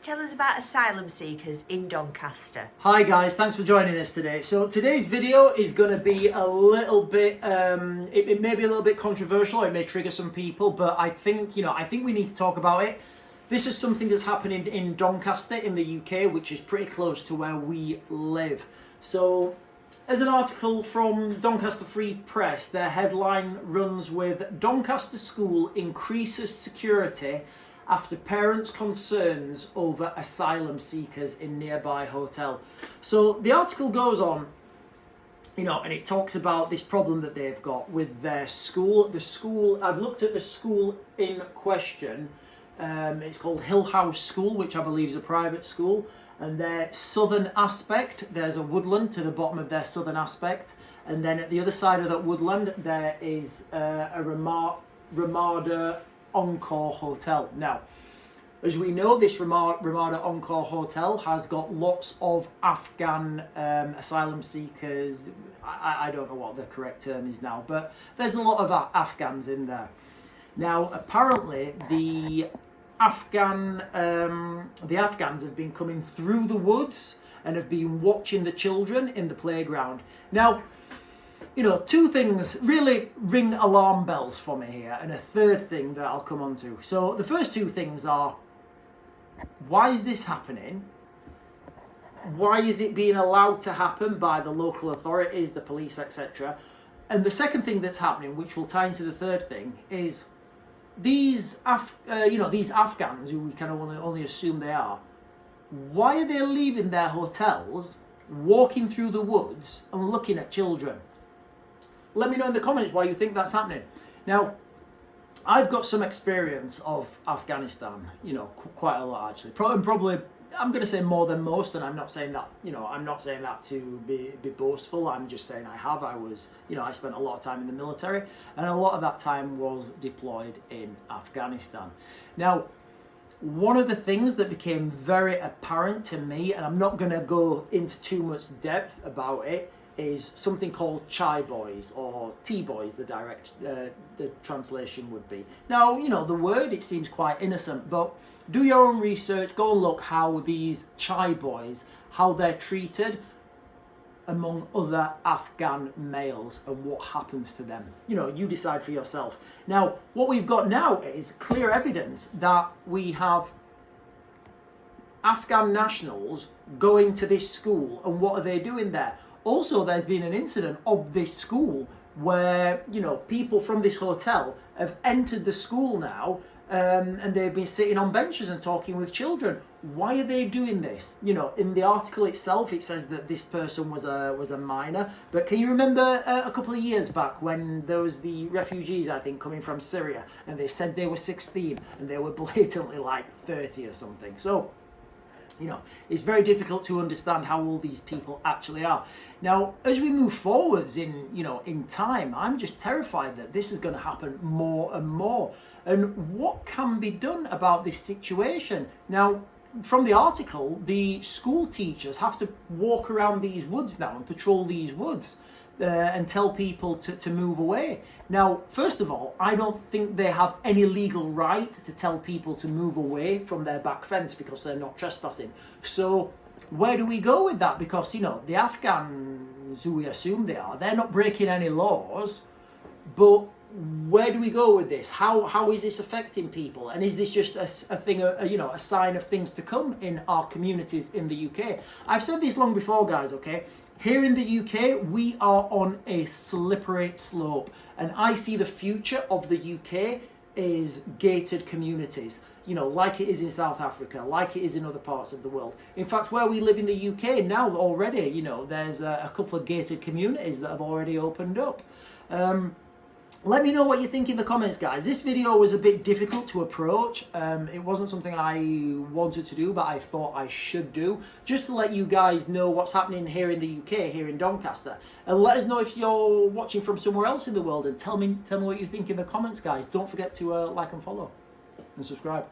tell us about asylum seekers in Doncaster. Hi guys, thanks for joining us today. So today's video is going to be a little bit, it may be a little bit controversial, it may trigger some people, but I think we need to talk about it. This is something that's happening in Doncaster in the UK, which is pretty close to where we live. So as an article from Doncaster Free Press, their headline runs with "Doncaster School increases security after parents' concerns over asylum seekers in nearby hotel." So the article goes on, and it talks about this problem that they've got with their school. I've looked at the school in question. It's called Hill House School, which I believe is a private school. And their southern aspect, there's a woodland to the bottom of their southern aspect. And then at the other side of that woodland, there is a Ramada Encore Hotel. Now, as we know, this Ramada Encore Hotel has got lots of Afghan asylum seekers. I don't know what the correct term is now, but there's a lot of Afghans in there. Now, apparently, the Afghans have been coming through the woods and have been watching the children in the playground. Now, two things really ring alarm bells for me here, and a third thing that I'll come on to. So the first two things are, why is this happening? Why is it being allowed to happen by the local authorities, the police, etc.? And the second thing that's happening, which will tie into the third thing, is these Afghans, who we kind of only assume they are, why are they leaving their hotels, walking through the woods and looking at children? Let me know in the comments why you think that's happening. Now, I've got some experience of Afghanistan, quite a lot actually. Probably, I'm going to say more than most, and I'm not saying that, I'm not saying that to be boastful. I'm just saying I have. I spent a lot of time in the military, and a lot of that time was deployed in Afghanistan. Now, one of the things that became very apparent to me, and I'm not going to go into too much depth about it, is something called chai boys, or tea boys, the translation would be. Now, the word, it seems quite innocent, but do your own research, go and look how these chai boys, how they're treated among other Afghan males and what happens to them. You decide for yourself. Now, what we've got now is clear evidence that we have Afghan nationals going to this school, and what are they doing there? Also, there's been an incident of this school where, people from this hotel have entered the school now, and they've been sitting on benches and talking with children. Why are they doing this? In the article itself, it says that this person was a minor. But can you remember a couple of years back when there was the refugees, I think, coming from Syria, and they said they were 16 and they were blatantly like 30 or something? So, it's very difficult to understand how old these people actually are. Now, as we move forwards in time, I'm just terrified that this is going to happen more and more. And what can be done about this situation? Now, from the article, the school teachers have to walk around these woods now and patrol these woods and tell people to move away. Now, first of all, I don't think they have any legal right to tell people to move away from their back fence because they're not trespassing. So where do we go with that? Because, the Afghans, who we assume they are, they're not breaking any laws, but where do we go with this? How is this affecting people? And is this just a thing, a sign of things to come in our communities in the UK? I've said this long before, guys, okay? Here in the UK, we are on a slippery slope, and I see the future of the UK is gated communities, like it is in South Africa, like it is in other parts of the world. In fact, where we live in the UK now already, there's a couple of gated communities that have already opened up. Let me know what you think in the comments, guys. This video was a bit difficult to approach. It wasn't something I wanted to do, but I thought I should do, just to let you guys know what's happening here in the UK, here in Doncaster. And let us know if you're watching from somewhere else in the world, and tell me what you think in the comments, guys. Don't forget to like and follow and subscribe.